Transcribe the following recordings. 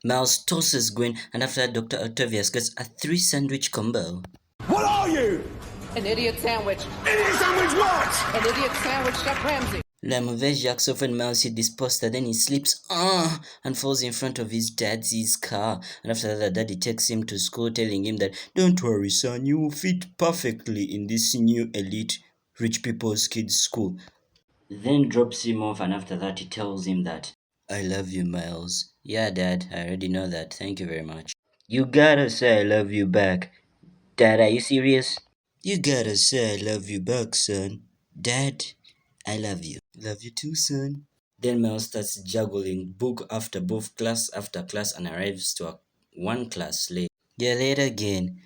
Miles tosses Gwen, and after that, Dr. Octavius gets a 3 sandwich combo. What are you? An idiot sandwich. Idiot sandwich what? An idiot sandwich, Chef Ramsay. La mauvaise jacks off when Miles hit this poster, then he slips and falls in front of his daddy's car. And after that, daddy takes him to school, telling him that, "Don't worry, son, you will fit perfectly in this new elite rich people's kids school." Then drops him off, and after that, he tells him that, "I love you, Miles." "Yeah, Dad, I already know that. Thank you very much." "You gotta say I love you back." "Dad, are you serious?" "You gotta say I love you back, son." "Dad, I love you." "Love you too, son." Then Mel starts juggling book after book, class after class, and arrives to one class late. Yeah, late again.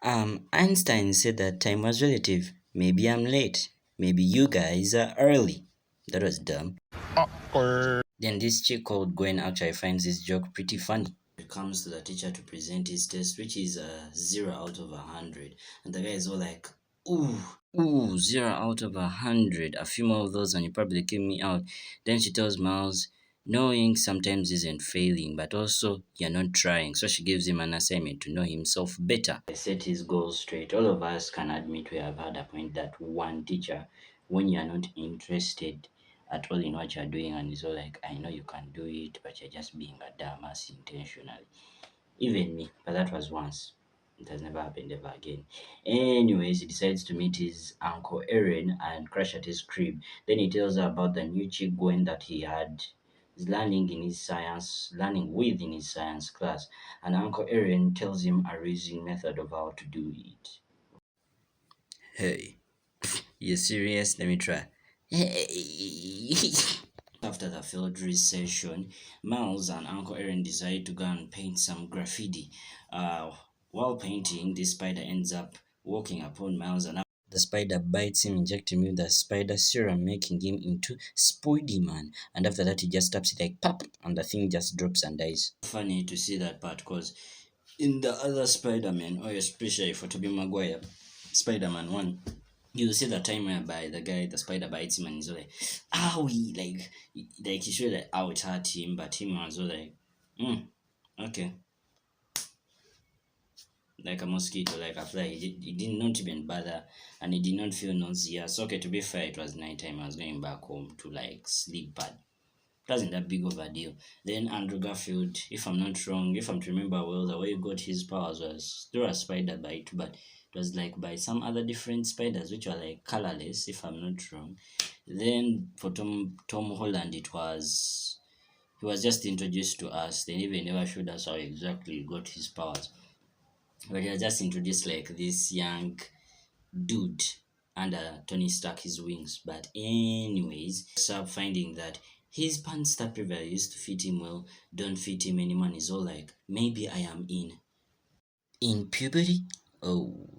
Einstein said that time was relative. Maybe I'm late. Maybe you guys are early. That was dumb. Then this chick called Gwen actually finds this joke pretty funny. He comes to the teacher to present his test, which is a 0 out of 100. And the guy is all like, ooh, 0 out of 100. A few more of those and you probably kick me out. Then she tells Miles, knowing sometimes isn't failing, but also you're not trying. So she gives him an assignment to know himself better. I set his goals straight. All of us can admit we have had a point that one teacher, when you're not interested at all in what you're doing, and it's all like, I know you can do it, but you're just being a dumbass intentionally. Even me, but that was once. It has never happened ever again. Anyways, he decides to meet his uncle Aaron and crash at his crib. Then he tells her about the new chick Gwen that he had learning with in his science class. And Uncle Aaron tells him a reasoning method of how to do it. Hey, you serious? Let me try. Hey. After the failed session, Miles and Uncle Aaron decide to go and paint some graffiti. While painting, this spider ends up walking upon Miles, and the spider bites him, injecting him with the spider serum, making him into Spidey Man. And after that, he just taps it like pop, and the thing just drops and dies. Funny to see that part, because in the other Spider-Man, or especially for Tobey Maguire, Spider-Man 1, you see the time whereby the spider bites him and he's all like, owie, like he should like, how it hurt him, but him was all like, okay. Like a mosquito, like a fly. He did not even bother and he did not feel nauseous. Okay, to be fair, it was nighttime. I was going back home to like sleep, but it wasn't that big of a deal. Then Andrew Garfield, if I'm not wrong, if I'm to remember well, the way he got his powers was through a spider bite, but it was like by some other different spiders which were like colorless, if I'm not wrong. Then for Tom Holland, he was just introduced to us. They even never showed us how exactly he got his powers. But he was just introduced like this young dude under Tony Stark his wings. But anyways, start finding that his pants that previously used to fit him well don't fit him anymore. And he's all like, maybe I am in puberty? Oh,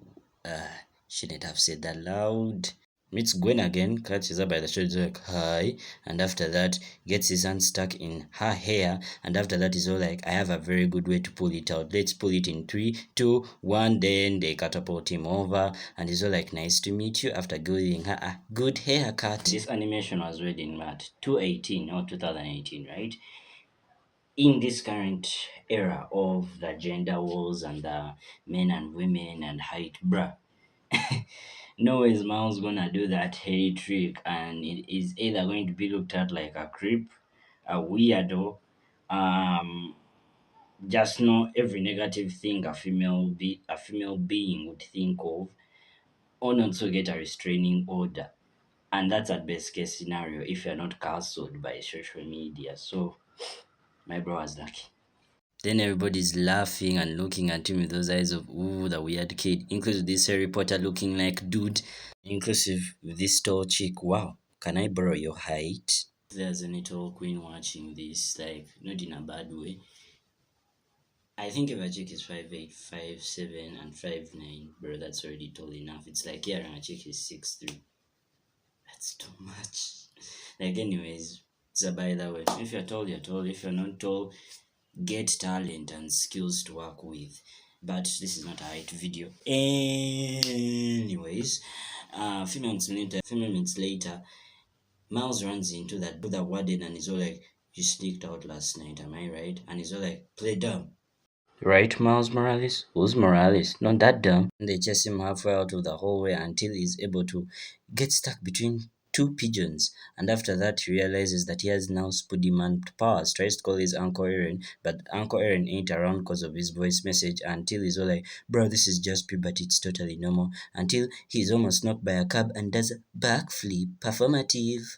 shouldn't have said that loud. Meets Gwen again, catches her by the shoulders like, hi. And after that, gets his hand stuck in her hair. And after that, he's all like, I have a very good way to pull it out. Let's pull it in 3, 2, 1. Then they catapult him over. And he's all like, nice to meet you, after giving her a good haircut. This animation was read in March 2018 or 2018, right? In this current era of the gender wars and the men and women and height, bruh. No way is Miles gonna do that hairy trick, and it is either going to be looked at like a creep, a weirdo, um, just know every negative thing a female being would think of, or not to get a restraining order, and that's at best case scenario if you're not cancelled by social media. So my bro was lucky. Then everybody's laughing and looking at him with those eyes of, ooh, the weird kid. Inclusive this Harry Potter looking like dude. Inclusive with this tall chick. Wow, can I borrow your height? If there's any tall queen watching this, like, not in a bad way. I think if a chick is 5'8", 5'7", and 5'9", bro, that's already tall enough. It's like hearing a chick is 6'3". That's too much. Like, anyways, it's a by the way. If you're tall, you're tall. If you're not tall, get talent and skills to work with. But this is not a height video. Anyways, a few minutes later, Miles runs into the warden and he's all like, You sneaked out last night, am I right? And he's all like, play dumb. Right, Miles Morales? Who's Morales? Not that dumb. And they chase him halfway out of the hallway until he's able to get stuck between two pigeons. And after that, he realizes that he has now Spoody Man powers. Tries to call his Uncle Aaron, but Uncle Aaron ain't around because of his voice message. Until he's all like, bro, this is just puberty, it's totally normal. Until he's almost knocked by a cab and does a backflip. Performative.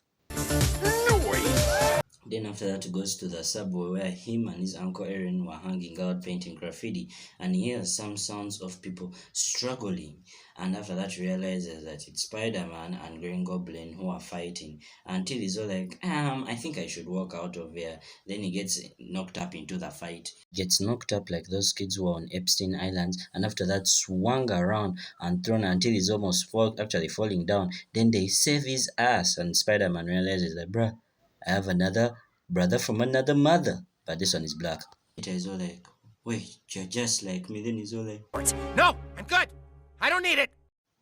Then after that, he goes to the subway where him and his uncle Aaron were hanging out painting graffiti, and he hears some sounds of people struggling. And after that, he realizes that it's Spider-Man and Green Goblin who are fighting. Until he's all like, I think I should walk out of here. Then he gets knocked up into the fight. Gets knocked up like those kids who were on Epstein Islands, and after that, swung around and thrown until he's almost actually falling down. Then they save his ass, and Spider-Man realizes that, bruh, I have another brother from another mother, but this one is black. Peter is all like, wait, you're just like me. Then he's all like, No, I'm good. I don't need it.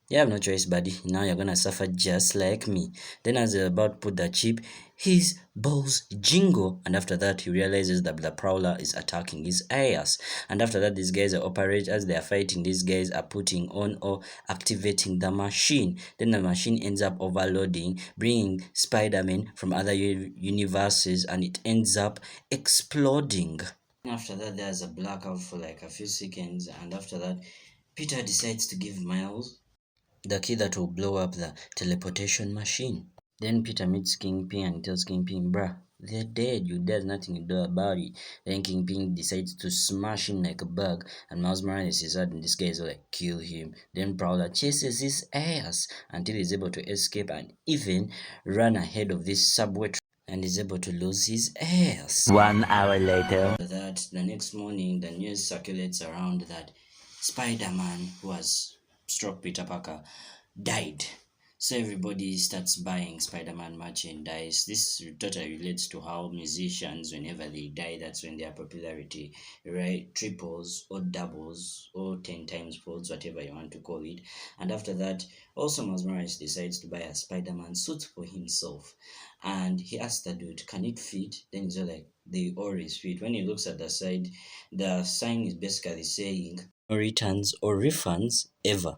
you have no choice, buddy. Now you're gonna suffer just like me. Then, as they're about to put the chip, his balls jingle, and after that, he realizes that the prowler is attacking his ass. And after that, these guys are operate as they are fighting. These guys are putting on or activating the machine. Then the machine ends up overloading, bringing Spider-Man from other universes, and it ends up exploding. After that, there's a blackout for like a few seconds, and after that, Peter decides to give Miles the key that will blow up the teleportation machine. Then Peter meets Kingpin and tells Kingpin, bruh, they're dead, there's nothing you do about it. Then Kingpin decides to smash him like a bug, and Miles Morales is out, and this guy is like, kill him. Then Prowler chases his ass until he's able to escape and even run ahead of this subway and is able to lose his ass. 1 hour later. After that, the next morning, the news circulates around that Spider-Man, who has struck Peter Parker, died. So everybody starts buying Spider-Man merchandise. This totally relates to how musicians, whenever they die, that's when their popularity, right, triples or doubles or 10 times folds, whatever you want to call it. And after that, also Miles Morales decides to buy a Spider-Man suit for himself. And he asks the dude, can it fit? Then he's all like, they always fit. When he looks at the side, the sign is basically saying, no returns or refunds ever.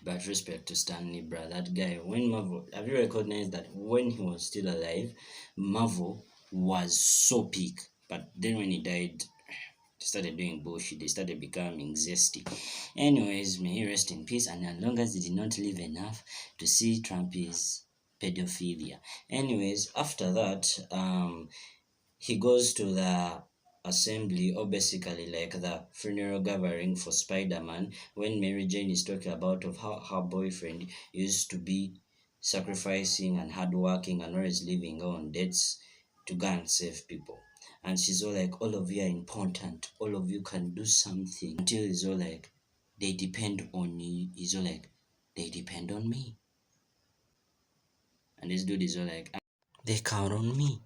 But respect to Stanley, bruh. That guy, when Marvel, have you recognized that when he was still alive, Marvel was so peak. But then when he died, they started doing bullshit. They started becoming zesty. Anyways, may he rest in peace. And as long as they did not live enough to see Trump's pedophilia. Anyways, after that, he goes to the assembly, or basically like the funeral gathering for Spider-Man, when Mary Jane is talking about of how her boyfriend used to be sacrificing and hardworking and always living on debts to go and save people. And she's all like, all of you are important, all of you can do something. Until he's all like, they depend on you. He's all like, they depend on me. And this dude is all like, they count on me.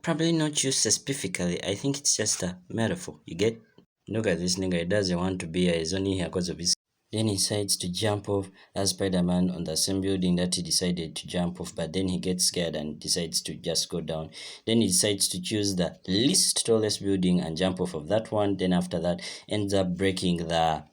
Probably not you specifically. I think it's just a metaphor. You get? Look at this nigga. He doesn't want to be here. He's only here because of his. Then he decides to jump off as Spider-Man on the same building that he decided to jump off, but then he gets scared and decides to just go down. Then he decides to choose the least tallest building and jump off of that one. Then after that, ends up breaking the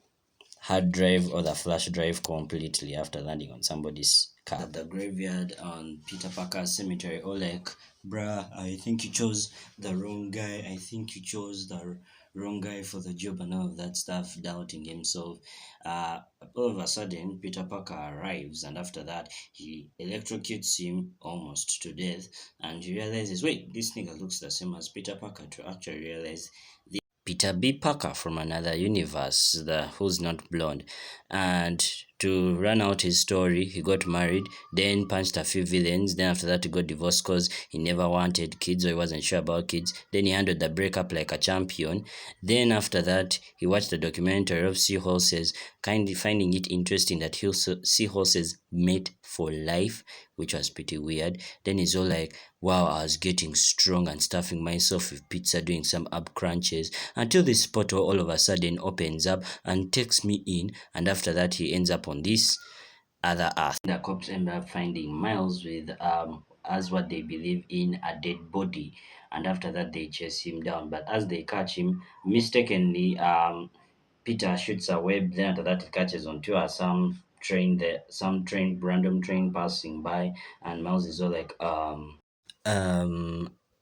hard drive or the flash drive completely after landing on somebody's car. At the graveyard on Peter Parker's cemetery, or like, bruh, I think you chose the wrong guy. I think you chose the wrong guy for the job and all of that stuff, doubting himself. All of a sudden, Peter Parker arrives, and after that, he electrocutes him almost to death, and he realizes, wait, this nigga looks the same as Peter Parker, to actually realize Peter B. Parker from another universe, who's not blonde. And to run out his story, he got married, then punched a few villains. Then after that, he got divorced because he never wanted kids or he wasn't sure about kids. Then he handled the breakup like a champion. Then after that, he watched the documentary of seahorses, kind of finding it interesting that seahorses mate for life, which was pretty weird. Then he's all like, wow, I was getting strong and stuffing myself with pizza, doing some ab crunches, until this portal all of a sudden opens up and takes me in. And after that, he ends up on this other earth. The cops end up finding Miles with as what they believe in a dead body, and after that they chase him down. But as they catch him, mistakenly, Peter shoots a web. Then after that, it catches onto some train, random train passing by, and Miles is all like,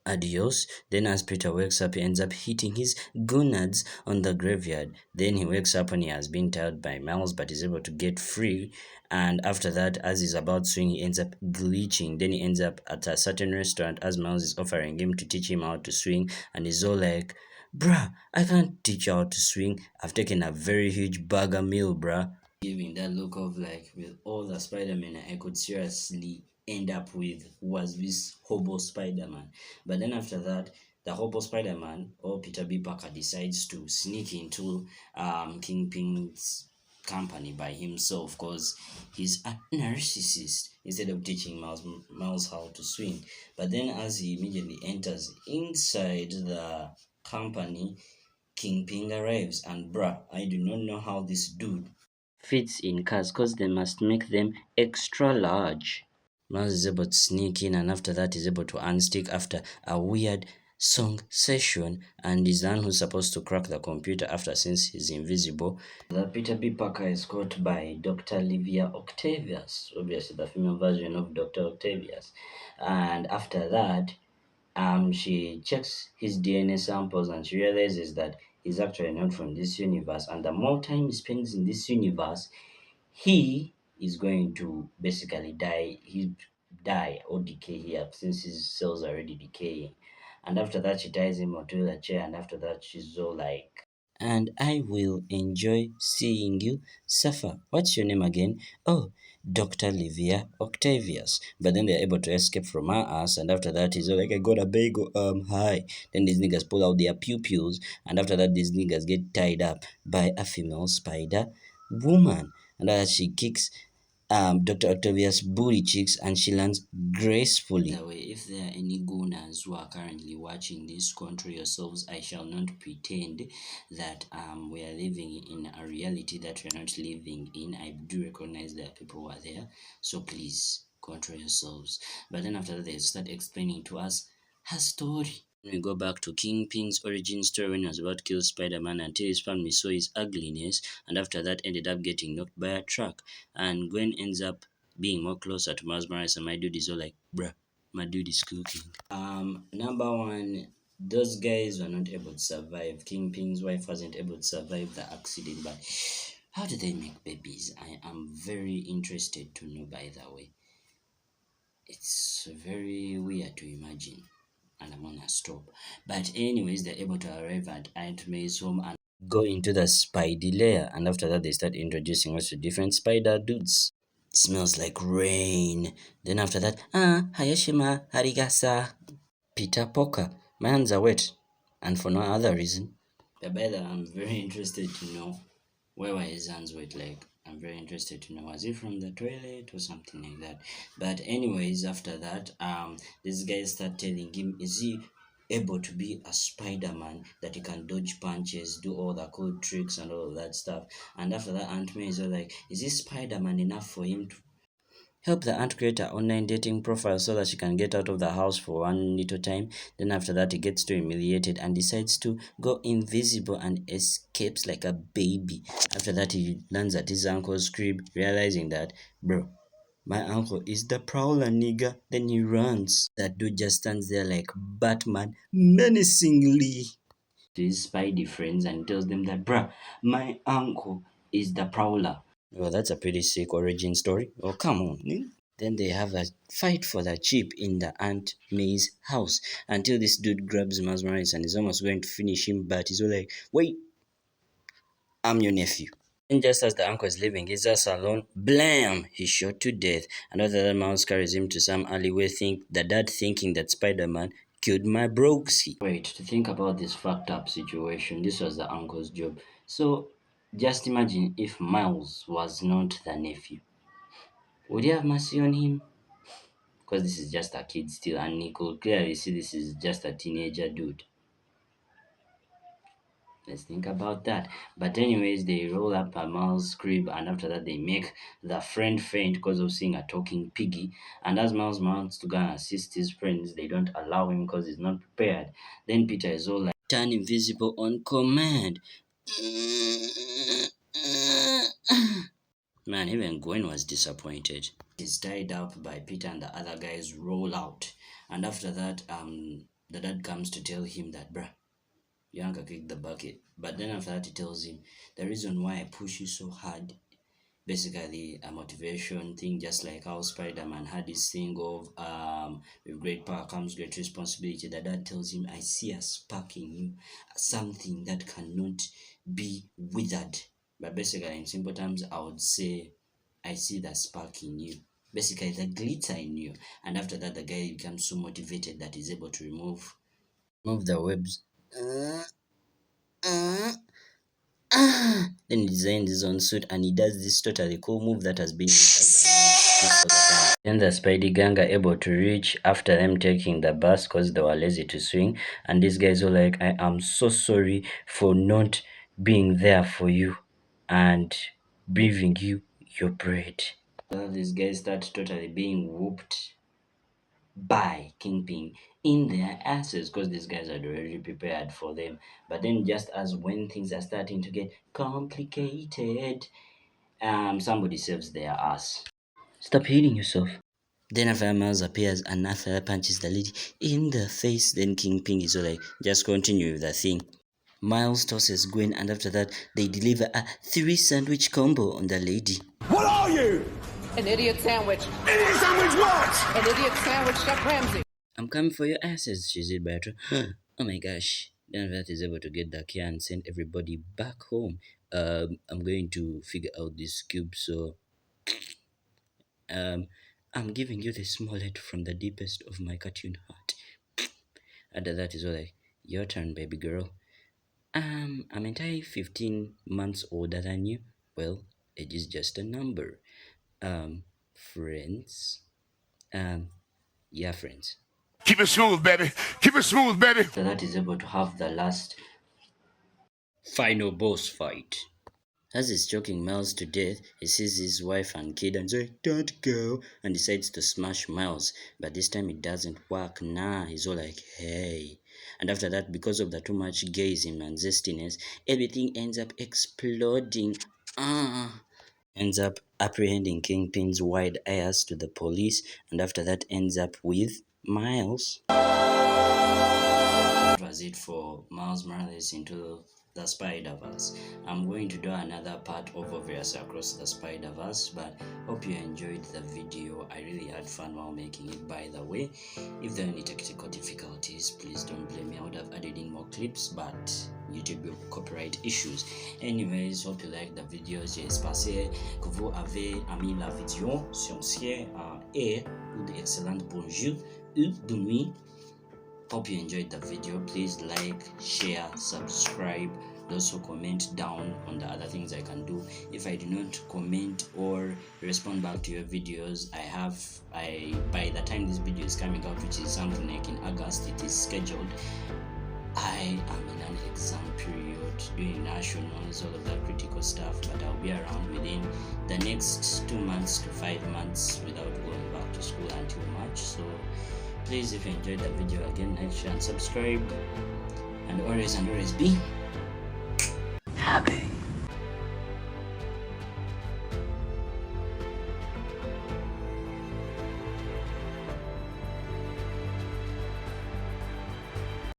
adios. Then as Peter wakes up, he ends up hitting his gonads on the graveyard. Then he wakes up and he has been tied by Miles, but is able to get free. And after that, as he's about to swing, he ends up glitching. Then he ends up at a certain restaurant as Miles is offering him to teach him how to swing, and he's all like, bruh, I can't teach you how to swing. I've taken a very huge burger meal, bruh. Giving that look of like, with all the Spider-Man I could seriously end up with was this hobo Spider-Man. But then after that, the hobo Spider-Man, or Peter B. Parker, decides to sneak into Kingpin's company by himself because he's a narcissist, instead of teaching Miles how to swing. But then as he immediately enters inside the company, Kingpin arrives, and bruh, I do not know how this dude fits in cars because they must make them extra large. Miles is able to sneak in, and after that is able to unstick after a weird song session, and is the one who's supposed to crack the computer after, since he's invisible. The Peter B. Parker is caught by Dr. Livia Octavius, obviously the female version of Dr. Octavius. And after that, she checks his DNA samples and she realizes that he's actually not from this universe. And the more time he spends in this universe, he is going to basically die. He die or decay here since his cells are already decaying. And after that, she ties him onto the chair, and after that, she's all like, and I will enjoy seeing you suffer. What's your name again? Oh, Dr. Livia Octavius. But then they're able to escape from her ass, and after that, he's all like, I got a bagel, hi. Then these niggas pull out their pew-pews, and after that, these niggas get tied up by a female spider woman. And as she kicks Dr. Octavia's booty cheeks, and she lands gracefully. That way, if there are any gooners who are currently watching this, control yourselves. I shall not pretend that we are living in a reality that we're not living in. I do recognize there are people who are there, so please control yourselves. But then after that, they start explaining to us her story. We go back to Kingpin's origin story when he was about to kill Spider-Man until his family saw his ugliness, and after that ended up getting knocked by a truck. And Gwen ends up being more closer to Miles Morales, and my dude is all like, bruh, my dude is cooking. Number one, those guys were not able to survive. Kingpin's wife wasn't able to survive the accident, but how do they make babies? I am very interested to know, by the way. It's very weird to imagine, and I'm gonna stop. But anyways, they're able to arrive at Aunt May's home and go into the Spidey lair, and after that they start introducing us to different spider dudes. It smells like rain. Then after that, Hayashima Harigasa. Peter Poker. My hands are wet, and for no other reason. But by the way, I'm very interested to know where were his hands wet. Like, I'm very interested to know, was he from the toilet or something like that. But anyways, after that, this guy start telling him, is he able to be a Spider-Man, that he can dodge punches, do all the cool tricks and all of that stuff. And after that, Aunt May is all like, is this Spider-Man enough for him to help the aunt create an online dating profile so that she can get out of the house for one little time? Then after that, he gets too humiliated and decides to go invisible and escapes like a baby. After that, he lands at his uncle's crib, realizing that, bro, my uncle is the prowler nigga. Then he runs. That dude just stands there like Batman, menacingly to his Spidey friends and tells them that, bruh, my uncle is the prowler. Well, that's a pretty sick origin story. Oh, come on. Then they have a fight for the chip in the Aunt May's house until this dude grabs Miles Morales and is almost going to finish him, but he's all like, wait, I'm your nephew. And just as the uncle is leaving his ass alone, blam! He's shot to death. And after that, Miles carries him to some alleyway, the dad thinking that Spider-Man killed my broski. Wait, to think about this fucked up situation, this was the uncle's job. So, just imagine if Miles was not the nephew. Would you have mercy on him? Because this is just a kid still, and you could clearly see this is just a teenager dude. Let's think about that. But anyways, they roll up a Miles' crib, and after that, they make the friend faint because of seeing a talking piggy. And as Miles wants to go and assist his friends, they don't allow him because he's not prepared. Then Peter is all like, "Turn invisible on command." Man, even Gwen was disappointed. He's tied up by Peter, and the other guys roll out. And after that, the dad comes to tell him that, bruh, Bianca kicked the bucket. But then after that, he tells him the reason why I push you so hard, basically a motivation thing, just like how Spider-Man had this thing of with great power comes great responsibility. The dad tells him, I see a spark in you, something that cannot be withered. But basically, in simple terms, I would say, I see that spark in you. Basically, the glitter in you. And after that, the guy becomes so motivated that he's able to remove the webs. Then he designs his own suit and he does this totally cool move that has been used for the time. Then the Spidey gang are able to reach after them taking the bus because they were lazy to swing. And these guys are like, I am so sorry for not being there for you and bringing you your bread. These guys start totally being whooped by Kingpin in their asses because these guys had already prepared for them. But then, just as when things are starting to get complicated, somebody saves their ass. Stop hitting yourself. Then after Miles appears and after that punches the lady in the face, then Kingpin is all like, just continue with the thing. Miles tosses Gwen and after that they deliver a 3 sandwich combo on the lady. What are you? An idiot sandwich. Idiot sandwich what? An idiot sandwich, Chef Ramsay. I'm coming for your asses, she said better. Oh my gosh. Then that is able to get the key and send everybody back home. I'm going to figure out this cube, so I'm giving you the smallest from the deepest of my cartoon heart. And that is all like, your turn, baby girl. I'm entirely 15 months older than you. Well, age is just a number. Friends. Yeah, friends. Keep it smooth, baby. Keep it smooth, baby. So that is able to have the last final boss fight. As he's choking Miles to death, he sees his wife and kid and says, don't go, and decides to smash Miles. But this time it doesn't work. Nah, he's all like, hey. And after that, because of the too much gazing and zestiness, everything ends up exploding. Ends up apprehending Kingpin's wide eyes to the police, and after that ends up with Miles. That was it for Miles Morales into the Spider-Verse. I'm going to do another part of Obvious across the Spider-Verse, but hope you enjoyed the video. I really had fun while making it, by the way. If there are any technical difficulties, please don't blame me. I would have added in more clips, but YouTube will copyright issues. Anyways, hope you like the videos. J'espère que vous avez aimé la vidéo. Sur ce, et d'excellent bonjour ou bonne nuit. Hope you enjoyed the video. Please like, share, subscribe. Also comment down on the other things I can do. If I do not comment or respond back to your videos, by the time this video is coming out, which is something like in August, it is scheduled, I am in an exam period doing nationals, all of that critical stuff, but I'll be around within the next 2 months to 5 months without going back to school until March. So please, if you enjoyed the video, again, like, share and subscribe, and always be happy.